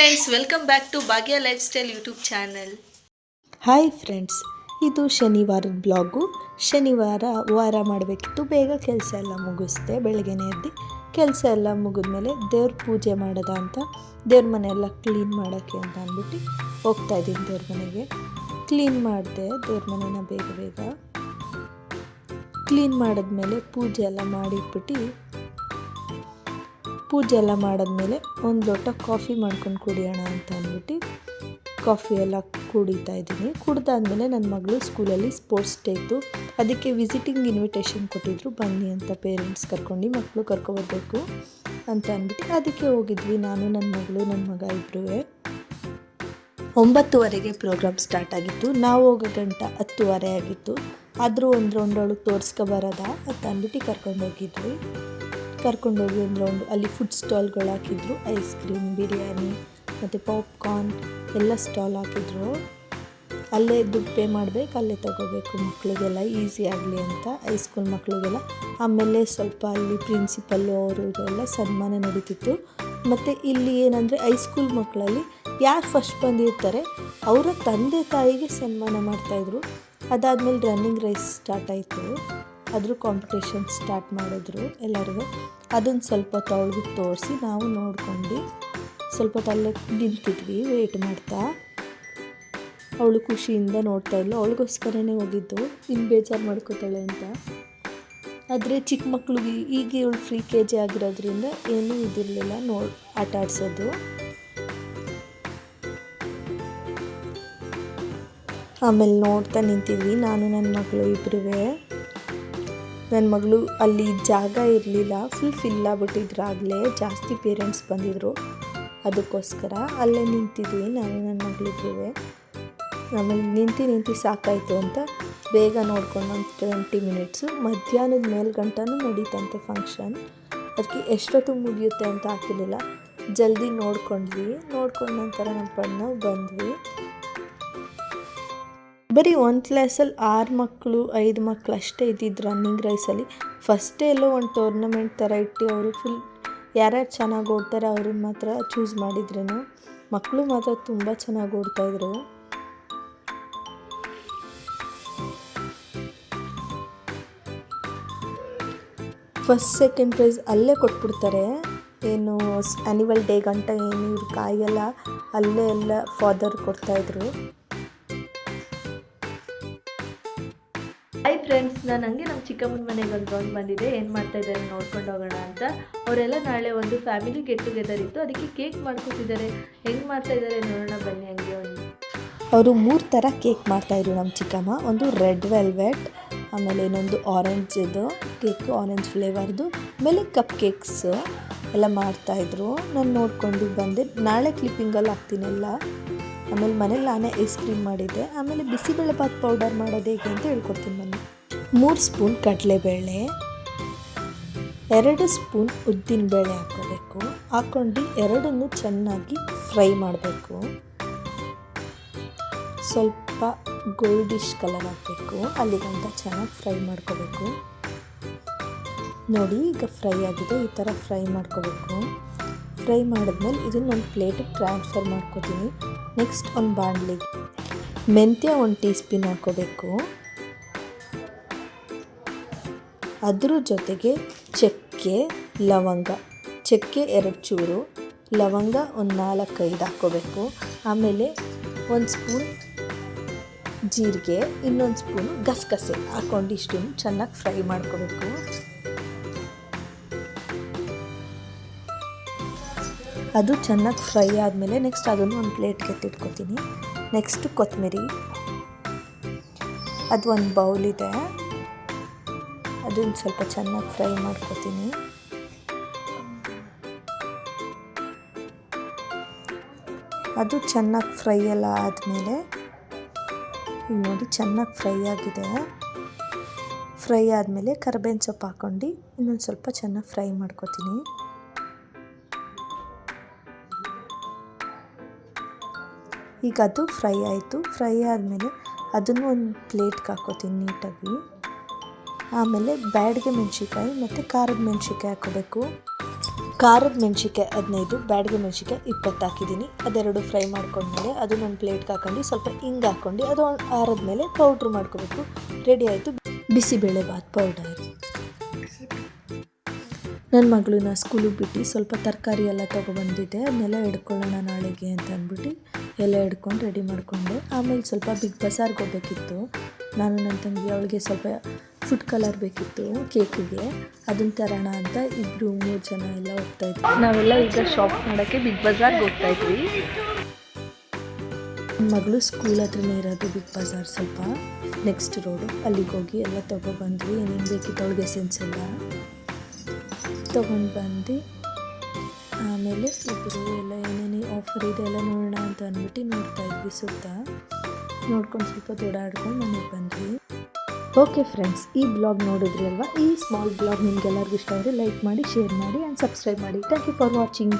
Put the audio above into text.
Friends, welcome back to Bhagya life style YouTube channel. Hi friends, ಇದು ಶನಿವಾರದ blog. ಶನಿವಾರ ವಾರ ಮಾಡಬೇಕಿತ್ತು, ಬೇಗ ಕೆಲಸ ಎಲ್ಲ ಮುಗಿಸ್ದೆ. ಬೆಳಗ್ಗೆನೇ ಎದ್ದು ಕೆಲಸ ಎಲ್ಲ ಮುಗಿದ್ಮೇಲೆ ದೇವ್ರ ಪೂಜೆ ಮಾಡೋದ ಅಂತ ದೇವ್ರ ಮನೆಯೆಲ್ಲ ಕ್ಲೀನ್ ಮಾಡೋಕ್ಕೆ ಅಂತ ಅಂದ್ಬಿಟ್ಟು ಹೋಗ್ತಾಯಿದ್ದೀನಿ. ದೇವ್ರ ಮನೆಗೆ ಕ್ಲೀನ್ ಮಾಡಿದೆ. ದೇವ್ರ ಮನೆನ ಬೇಗ ಬೇಗ ಕ್ಲೀನ್ ಮಾಡಿದ್ಮೇಲೆ ಪೂಜೆ ಎಲ್ಲ ಮಾಡಿದ್ಮೇಲೆ ಒಂದು ಲೋಟ ಕಾಫಿ ಮಾಡ್ಕೊಂಡು ಕುಡಿಯೋಣ ಅಂತ ಅಂದ್ಬಿಟ್ಟು ಕಾಫಿ ಎಲ್ಲ ಕುಡಿತಾ ಇದ್ದೀನಿ. ಕುಡ್ದಾದ್ಮೇಲೆ ನನ್ನ ಮಗಳು ಸ್ಕೂಲಲ್ಲಿ ಸ್ಪೋರ್ಟ್ಸ್ ಡೇ ಇತ್ತು, ಅದಕ್ಕೆ ವಿಸಿಟಿಂಗ್ ಇನ್ವಿಟೇಷನ್ ಕೊಟ್ಟಿದ್ರು, ಬನ್ನಿ ಅಂತ ಪೇರೆಂಟ್ಸ್ ಕರ್ಕೊಂಡು ಮಕ್ಕಳು ಕರ್ಕೊಬರ್ಬೇಕು ಅಂತ ಅಂದ್ಬಿಟ್ಟು ಅದಕ್ಕೆ ಹೋಗಿದ್ವಿ. ನಾನು, ನನ್ನ ಮಗಳು, ನನ್ನ ಮಗ ಇಬ್ಬರೂ. 9:30ಗೆ ಪ್ರೋಗ್ರಾಮ್ ಸ್ಟಾರ್ಟ್ ಆಗಿತ್ತು. ನಾವು ಹೋಗೋ ಗಂಟ 10:30 ಆಗಿತ್ತು. ಆದರೂ ಒಂದು ರೌಂಡ್ ಒಳಗೆ ತೋರಿಸ್ಕೊಬರೋದ ಅಂತ ಅಂದ್ಬಿಟ್ಟು ಕರ್ಕೊಂಡೋಗಿ ಒಂದು ರೌಂಡ್ ಅಲ್ಲಿ ಫುಡ್ ಸ್ಟಾಲ್ಗಳು ಹಾಕಿದ್ರು. ಐಸ್ ಕ್ರೀಮ್, ಬಿರಿಯಾನಿ ಮತ್ತು ಪಾಪ್ಕಾರ್ನ್ ಎಲ್ಲ ಸ್ಟಾಲ್ ಹಾಕಿದ್ರು. ಅಲ್ಲೇ ದುಡ್ಡು ಪೇ ಮಾಡಬೇಕು, ಅಲ್ಲೇ ತೊಗೋಬೇಕು, ಮಕ್ಕಳಿಗೆಲ್ಲ ಈಸಿ ಆಗಲಿ ಅಂತ, ಹೈಸ್ಕೂಲ್ ಮಕ್ಕಳಿಗೆಲ್ಲ. ಆಮೇಲೆ ಸ್ವಲ್ಪ ಅಲ್ಲಿ ಪ್ರಿನ್ಸಿಪಲ್ಲು ಅವರಿಗೆಲ್ಲ ಸನ್ಮಾನ ನಡೀತಿತ್ತು. ಮತ್ತು ಇಲ್ಲಿ ಏನಂದರೆ ಹೈಸ್ಕೂಲ್ ಮಕ್ಕಳಲ್ಲಿ ಯಾರು ಫಸ್ಟ್ ಬಂದಿರ್ತಾರೆ ಅವರ ತಂದೆ ತಾಯಿಗೆ ಸನ್ಮಾನ ಮಾಡ್ತಾಯಿದ್ರು. ಅದಾದಮೇಲೆ ರನ್ನಿಂಗ್ ರೇಸ್ ಸ್ಟಾರ್ಟ್ ಆಯಿತು. ಅದ್ರ ಕಾಂಪಿಟೇಷನ್ ಸ್ಟಾರ್ಟ್ ಮಾಡಿದ್ರು ಎಲ್ಲರಿಗೂ. ಅದನ್ನು ಸ್ವಲ್ಪ ಹೊತ್ತು ತೋರಿಸಿ ನಾವು ನೋಡ್ಕೊಂಡು ಸ್ವಲ್ಪ ತಲೆ ನಿಂತಿದ್ವಿ ವೇಟ್ ಮಾಡ್ತಾ. ಅವಳು ಖುಷಿಯಿಂದ ನೋಡ್ತಾ ಇದ್ಲು, ಅವಳಿಗೋಸ್ಕರನೇ ಹೋಗಿದ್ದು, ಇನ್ನು ಬೇಜಾರು ಮಾಡ್ಕೋತಾಳೆ ಅಂತ. ಆದರೆ ಚಿಕ್ಕ ಮಕ್ಳಿಗೆ ಈಗ ಇವಳು ಫ್ರೀ KG ಆಗಿರೋದ್ರಿಂದ ಏನೂ ಇದಿರಲಿಲ್ಲ ಆಟ ಆಡಿಸೋದು. ಆಮೇಲೆ ನೋಡ್ತಾ ನಿಂತಿದ್ವಿ ನಾನು, ನನ್ನ ಮಗಳು ಇಬ್ಬರೂ. ನನ್ನ ಮಗಳು ಅಲ್ಲಿ ಜಾಗ ಇರಲಿಲ್ಲ, ಫಿಲ್ ಆಗ್ಬಿಟ್ಟಿದ್ರು. ಆಗಲೇ ಜಾಸ್ತಿ ಪೇರೆಂಟ್ಸ್ ಬಂದಿದ್ದರು, ಅದಕ್ಕೋಸ್ಕರ ಅಲ್ಲೇ ನಿಂತಿದ್ವಿ ನಾನು, ನನ್ನ ಮಗಳಿಬ್ಬರೂ. ಆಮೇಲೆ ನಿಂತು ಸಾಕಾಯಿತು ಅಂತ ಬೇಗ ನೋಡ್ಕೊಂಡು ಒಂದು 20 ಮಿನಿಟ್ಸು ಮಧ್ಯಾಹ್ನದ ಮೇಲ್ಗಂಟನೂ ನಡೀತಂತೆ ಫಂಕ್ಷನ್. ಅದಕ್ಕೆ ಎಷ್ಟೊತ್ತು ಮುಗಿಯುತ್ತೆ ಅಂತ ಹಾಕಿರಲಿಲ್ಲ, ಜಲ್ದಿ ನೋಡ್ಕೊಂಡು ನಂತರ ನಾವು ಬಂದ್ವಿ. ಬರೀ ಒಂದು ಕ್ಲಾಸಲ್ಲಿ 6 ಮಕ್ಕಳು 5 ಮಕ್ಕಳು ಅಷ್ಟೇ ಇದ್ದಿದ್ದು ರನ್ನಿಂಗ್ ರೇಸಲ್ಲಿ. ಫಸ್ಟೇ ಎಲ್ಲೋ ಒಂದು ಟೂರ್ನಮೆಂಟ್ ಥರ ಇಟ್ಟು ಅವರು ಫುಲ್ ಯಾರ್ಯಾರು ಚೆನ್ನಾಗಿ ಓಡ್ತಾರೆ ಅವ್ರನ್ನ ಮಾತ್ರ ಚೂಸ್ ಮಾಡಿದ್ರೇನು. ಮಕ್ಕಳು ಮಾತ್ರ ತುಂಬ ಚೆನ್ನಾಗಿ ಓಡ್ತಾಯಿದ್ರು. ಫಸ್ಟ್ ಸೆಕೆಂಡ್ ಪ್ರೈಸ್ ಅಲ್ಲೇ ಕೊಟ್ಬಿಡ್ತಾರೆ. ಏನು ಆ್ಯನಿವಲ್ ಡೇ ಗಂಟ ಏನು ಇವ್ರು ಕಾಯೆಲ್ಲ ಅಲ್ಲೇ ಎಲ್ಲ ಫಾದರ್ ಕೊಡ್ತಾಯಿದ್ರು. ಹಾಯ್ ಫ್ರೆಂಡ್ಸ್, ನಾನು ಹಂಗೆ ನಮ್ಮ ಚಿಕ್ಕಮ್ಮನ ಮನೆಗೆ ಒಂದು ರೌಂಡ್ ಬಂದಿದೆ. ಏನು ಮಾಡ್ತಾ ಇದ್ದಾರೆ ನೋಡ್ಕೊಂಡು ಹೋಗೋಣ ಅಂತ. ಅವರೆಲ್ಲ ನಾಳೆ ಒಂದು ಫ್ಯಾಮಿಲಿ ಗೆಟ್ ಟುಗೆದರ್ ಇತ್ತು, ಅದಕ್ಕೆ ಕೇಕ್ ಮಾಡ್ಕೊತಿದ್ದಾರೆ. ಹೆಂಗೆ ಮಾಡ್ತಾ ಇದ್ದಾರೆ ನೋಡೋಣ ಬನ್ನಿ. ಹಂಗೆ ಅವರು 3 ಥರ ಕೇಕ್ ಮಾಡ್ತಾಯಿದ್ರು ನಮ್ಮ ಚಿಕ್ಕಮ್ಮ. ಒಂದು ರೆಡ್ ವೆಲ್ವೆಟ್, ಆಮೇಲೆ ಇನ್ನೊಂದು ಆರೆಂಜಿದು ಕೇಕು, ಆರೆಂಜ್ ಫ್ಲೇವರ್ದು, ಆಮೇಲೆ ಕಪ್ ಕೇಕ್ಸ್ ಎಲ್ಲ ಮಾಡ್ತಾಯಿದ್ರು. ನಾನು ನೋಡ್ಕೊಂಡು ಬಂದೆ. ನಾಳೆ ಕ್ಲಿಪ್ಪಿಂಗಲ್ಲಿ ಹಾಕ್ತೀನೆಲ್ಲ. ಆಮೇಲೆ ಮನೇಲಿ ನಾನೇ ಐಸ್ ಕ್ರೀಮ್ ಮಾಡಿದ್ದೆ. ಆಮೇಲೆ ಬಿಸಿಬೇಳೆಭಾತ್ ಪೌಡರ್ ಮಾಡೋದು ಹೇಗೆ ಅಂತ ಹೇಳ್ಕೊಡ್ತೀನಿ ಬನ್ನಿ. 3 ಸ್ಪೂನ್ ಕಡಲೆಬೇಳೆ, 2 ಸ್ಪೂನ್ ಉದ್ದಿನಬೇಳೆ ಹಾಕ್ಕೋಬೇಕು. ಹಾಕ್ಕೊಂಡು ಎರಡನ್ನೂ ಚೆನ್ನಾಗಿ ಫ್ರೈ ಮಾಡಬೇಕು. ಸ್ವಲ್ಪ ಗೋಲ್ಡಿಶ್ ಕಲರ್ ಹಾಕಬೇಕು, ಅಲ್ಲಿಗಂಟ ಚೆನ್ನಾಗಿ ಫ್ರೈ ಮಾಡ್ಕೋಬೇಕು. ನೋಡಿ ಈಗ ಫ್ರೈ ಆಗಿದೆ, ಈ ಥರ ಫ್ರೈ ಮಾಡ್ಕೋಬೇಕು. ಫ್ರೈ ಮಾಡಿದ್ಮೇಲೆ ಇದನ್ನು ಒಂದು ಪ್ಲೇಟಿಗೆ ಟ್ರಾನ್ಸ್ಫರ್ ಮಾಡ್ಕೋತೀನಿ. ನೆಕ್ಸ್ಟ್ ಒಂದು ಬಾಣಲಿಗೆ ಮೆಂತ್ಯ 1 ಟೀ ಸ್ಪೂನ್ ಹಾಕ್ಕೋಬೇಕು. ಅದ್ರ ಜೊತೆಗೆ ಚಕ್ಕೆ, ಲವಂಗ, ಚಕ್ಕೆ 2 ಚೂರು, ಲವಂಗ ಒಂದು 4-5 ಹಾಕ್ಕೋಬೇಕು. ಆಮೇಲೆ 1 ಸ್ಪೂನ್ ಜೀರಿಗೆ, ಇನ್ನೊಂದು ಸ್ಪೂನು ಗಸಗಸೆ ಹಾಕ್ಕೊಂಡು ಇಷ್ಟನ್ನು ಚೆನ್ನಾಗಿ ಫ್ರೈ ಮಾಡ್ಕೋಬೇಕು. ಅದು ಚೆನ್ನಾಗಿ ಫ್ರೈ ಆದಮೇಲೆ ನೆಕ್ಸ್ಟ್ ಅದನ್ನು ಒಂದು ಪ್ಲೇಟ್ಗೆ ಎತ್ತಿಟ್ಕೊತೀನಿ. ನೆಕ್ಸ್ಟು ಕೊತ್ತಂಬರಿ, ಅದು ಒಂದು ಬೌಲಿದೆ, ಅದನ್ನು ಸ್ವಲ್ಪ ಚೆನ್ನಾಗಿ ಫ್ರೈ ಮಾಡ್ಕೊತೀನಿ. ಅದು ಚೆನ್ನಾಗಿ ಫ್ರೈ ಎಲ್ಲ ಆದಮೇಲೆ ಈಗ ನೋಡಿ ಚೆನ್ನಾಗಿ ಫ್ರೈ ಆಗಿದೆ. ಫ್ರೈ ಆದಮೇಲೆ ಕರಿಬೇವಿನ ಸೊಪ್ಪು ಹಾಕ್ಕೊಂಡು ಇನ್ನೊಂದು ಸ್ವಲ್ಪ ಚೆನ್ನಾಗಿ ಫ್ರೈ ಮಾಡ್ಕೊತೀನಿ. ಈಗ ಅದು ಫ್ರೈ ಆಯಿತು. ಫ್ರೈ ಆದಮೇಲೆ ಅದನ್ನು ಒಂದು ಪ್ಲೇಟ್ಗೆ ಹಾಕ್ಕೋತೀನಿ ನೀಟಾಗಿ. ಆಮೇಲೆ ಬ್ಯಾಡಗೆ ಮೆಣಸಿನ್ಕಾಯಿ ಮತ್ತು ಖಾರದ ಮೆಣಸಿನ್ಕಾಯಿ ಹಾಕ್ಕೋಬೇಕು. ಖಾರದ ಮೆಣಸಿಕಾಯಿ 15, ಬ್ಯಾಡಗೆ ಮೆಣಸಿಕಾಯಿ 20 ಹಾಕಿದ್ದೀನಿ. ಅದೆರಡು ಫ್ರೈ ಮಾಡ್ಕೊಂಡ್ಮೇಲೆ ಅದನ್ನೊಂದು ಪ್ಲೇಟ್ಗೆ ಹಾಕೊಂಡು ಸ್ವಲ್ಪ ಹಿಂಗೆ ಹಾಕ್ಕೊಂಡು ಅದು ಆರಿದ್ಮೇಲೆ ಪೌಡ್ರ್ ಮಾಡ್ಕೋಬೇಕು. ರೆಡಿ ಆಯಿತು ಬಿಸಿಬೇಳೆ ಬಾತ್ ಪೌಡರ್. ನನ್ನ ಮಗಳನ್ನ ಸ್ಕೂಲಿಗೆ ಬಿಟ್ಟು ಸ್ವಲ್ಪ ತರಕಾರಿ ಎಲ್ಲ ತೊಗೊಬಂದಿದ್ದೆ. ಅದನ್ನೆಲ್ಲ ಹಿಡ್ಕೊಳ್ಳೋಣ ನಾಳೆಗೆ ಅಂತ ಅಂದ್ಬಿಟ್ಟು ಎಲ್ಲ ಹಿಡ್ಕೊಂಡು ರೆಡಿ ಮಾಡಿಕೊಂಡೆ. ಆಮೇಲೆ ಸ್ವಲ್ಪ ಬಿಗ್ ಬಜಾರ್ಗೆ ಹೋಗ್ಬೇಕಿತ್ತು. ನಾನು ನನ್ನ ತಂಗಿ ಅವಳಿಗೆ ಸ್ವಲ್ಪ ಫುಡ್ ಕಲರ್ ಬೇಕಿತ್ತು ಕೇಕಿಗೆ, ಅದನ್ನ ತರೋಣ ಅಂತ 2-3 ಜನ ಎಲ್ಲ ಹೋಗ್ತಾಯಿದ್ವಿ. ನಾವೆಲ್ಲ ಈಗ ಶಾಪ್ ಮಾಡೋಕ್ಕೆ ಬಿಗ್ ಬಜಾರ್ಗೆ ಹೋಗ್ತಾ ಇದ್ವಿ. ನನ್ನ ಮಗಳು ಸ್ಕೂಲ್ ಹತ್ರನೇ ಇರೋದು ಬಿಗ್ ಬಜಾರ್, ಸ್ವಲ್ಪ ನೆಕ್ಸ್ಟ್ ರೋಡು. ಅಲ್ಲಿಗೆ ಹೋಗಿ ಎಲ್ಲ ತೊಗೊಬಂದ್ವಿ. ಏನೇನು ಬೇಕಿತ್ತು ಅವಳಿಗೆ ಎಸೆನ್ಸ್ ಎಲ್ಲ ತೊಗೊಂಡು ಬಂದು ಆಮೇಲೆ ಇಬ್ಬರು ಎಲ್ಲ ಏನೇನು ಆಫರ್ ಇದೆ ಎಲ್ಲ ನೋಡೋಣ ಅಂತ ಅಂದ್ಬಿಟ್ಟು ನೋಡ್ತಾಯಿದ್ವಿ. ಸುತ್ತ ನೋಡ್ಕೊಂಡು ಸ್ವಲ್ಪ ಓಡಾಡ್ಕೊಂಡು ಮನೆಗೆ ಬಂದ್ವಿ. ಓಕೆ ಫ್ರೆಂಡ್ಸ್, ಈ ಬ್ಲಾಗ್ ನೋಡಿದ್ರಿ ಅಲ್ವಾ? ಈ ಸ್ಮಾಲ್ ಬ್ಲಾಗ್ ನಿಮಗೆಲ್ಲರಿಗೂ ಇಷ್ಟ ಆದರೆ ಲೈಕ್ ಮಾಡಿ, ಶೇರ್ ಮಾಡಿ ಆ್ಯಂಡ್ ಸಬ್ಸ್ಕ್ರೈಬ್ ಮಾಡಿ. Thank you for watching.